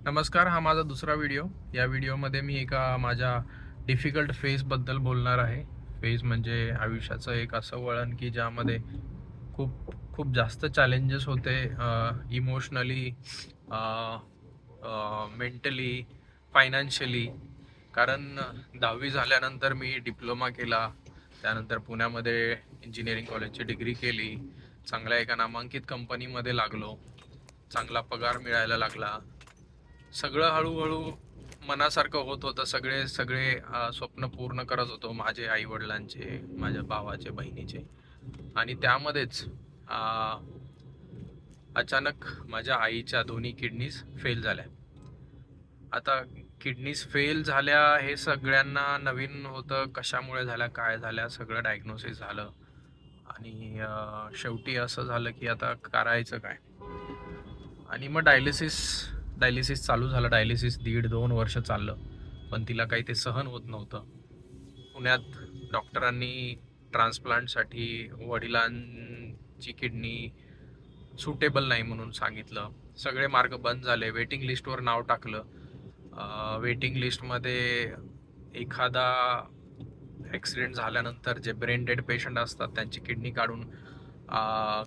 नमस्कार, हा माझा दुसरा व्हिडिओ. या व्हिडिओमध्ये मी एका माझ्या डिफिकल्ट फेजबद्दल बोलणार आहे. फेज म्हणजे आयुष्याचं एक असं वळण की ज्यामध्ये खूप खूप जास्त चॅलेंजेस होते, इमोशनली, मेंटली, फायनान्शियली. कारण 10वी झाल्यानंतर मी डिप्लोमा केला. त्यानंतर पुण्यामध्ये इंजिनिअरिंग कॉलेजची डिग्री केली. चांगल्या एका नामांकित कंपनीमध्ये लागलो. चांगला पगार मिळायला लागला. सगळं हळूहळू मनासारखं होत होतं. सगळे सगळे स्वप्न पूर्ण करत होतो, माझे आई वडिलांचे, माझ्या भावाचे, बहिणीचे. आणि त्यामध्येच अचानक माझ्या आईच्या दोन्ही किडनीज फेल झाल्या. आता किडनीज फेल झाल्या हे सगळ्यांना नवीन होतं. कशामुळे झाल्या, काय झाल्या, सगळं डायग्नोसिस झालं. आणि शेवटी असं झालं की आता करायचं काय. आणि मग डायलिसिस चालू झालं. डायलिसिस 1.5-2 वर्ष चाललं, पण तिला काही ते सहन होत नव्हतं. पुण्यात डॉक्टरांनी ट्रान्सप्लांटसाठी वडिलांची किडनी सुटेबल नाही म्हणून सांगितलं. सगळे मार्ग बंद झाले. वेटिंग लिस्टवर नाव टाकलं. वेटिंग लिस्टमध्ये एखादा ॲक्सिडेंट झाल्यानंतर जे ब्रेन डेड पेशंट असतात त्यांची किडनी काढून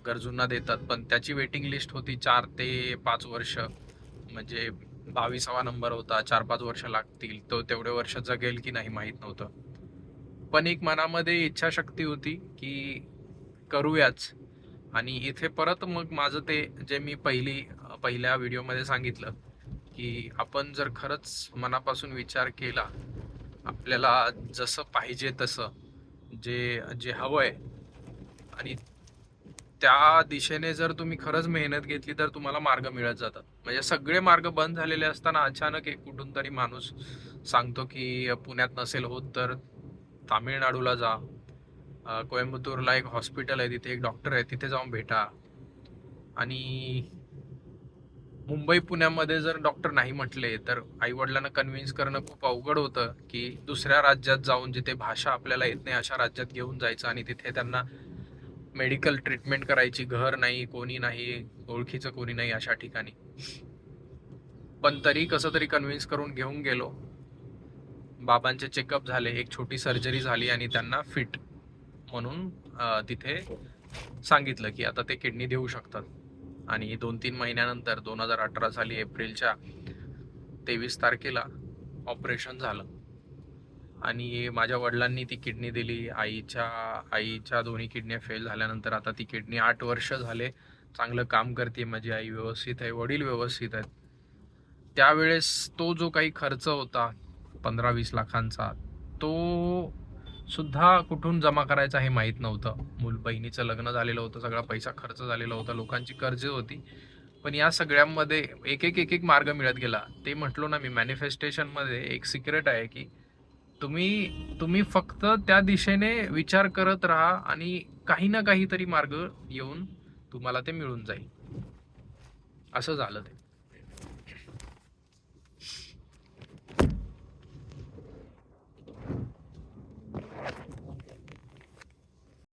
गरजूंना देतात, पण त्याची वेटिंग लिस्ट होती 4 ते 5 वर्ष. म्हणजे 22वा नंबर होता. 4-5 वर्ष लागतील. तो तेवढे वर्ष जगेल की नाही माहीत नव्हतं. पण एक मनामध्ये इच्छाशक्ती होती की करूयाच. आणि इथे परत मग माझं ते जे मी पहिल्या व्हिडिओमध्ये सांगितलं की आपण जर खरंच मनापासून विचार केला, आपल्याला जसं पाहिजे तसं, जे जे हवंय, आणि त्या दिशेने जर तुम्ही खरंच मेहनत घेतली तर तुम्हाला मार्ग मिळत जातात. म्हणजे सगळे मार्ग बंद झालेले असताना अचानक एक कुठून तरी माणूस सांगतो की पुण्यात नसेल होत तर तामिळनाडूला जा, कोयंबतूरला एक हॉस्पिटल आहे, तिथे एक डॉक्टर आहे, तिथे जाऊन भेटा. आणि मुंबई पुण्यामध्ये जर डॉक्टर नाही म्हटले तर आई वडिलांना कन्व्हिन्स करणं खूप अवघड होतं की दुसऱ्या राज्यात जाऊन, जिथे भाषा आपल्याला येत नाही अशा राज्यात घेऊन जायचं आणि तिथे त्यांना मेडिकल ट्रीटमेंट करायची. घर नाही, कोणी नाही, ओळखीचं कोणी नाही अशा ठिकाणी. पण तरी कसं तरी कन्व्हिन्स करून घेऊन गेलो. बाबांचे चेकअप झाले, एक छोटी सर्जरी झाली आणि त्यांना फिट म्हणून तिथे सांगितलं की आता ते किडनी देऊ शकतात. आणि 2-3 महिन्यानंतर 2018 साली एप्रिलच्या 23 तारखेला ऑपरेशन झालं आणि माझ्या वडिलांनी ती किडनी दिली. आईच्या दोन्ही किडन्या फेल झाल्यानंतर आता ती किडनी 8 वर्ष झाले चांगलं काम करते. माझी आई व्यवस्थित आहे, वडील व्यवस्थित आहेत. त्यावेळेस तो जो काही खर्च होता 15-20 लाखांचा, तो सुद्धा कुठून जमा करायचा हे माहीत नव्हतं. बहिणीचं लग्न झालेलं होतं, सगळा पैसा खर्च झालेला होता, लोकांची कर्ज होती. पण या सगळ्यांमध्ये एक मार्ग मिळत गेला. ते म्हटलो ना मी, मॅनिफेस्टेशनमध्ये एक सिक्रेट आहे की तुम्ही फक्त त्या दिशेने विचार करत राहा आणि काही ना काहीतरी मार्ग येऊन तुम्हाला ते मिळून जाईल. असं झालं ते.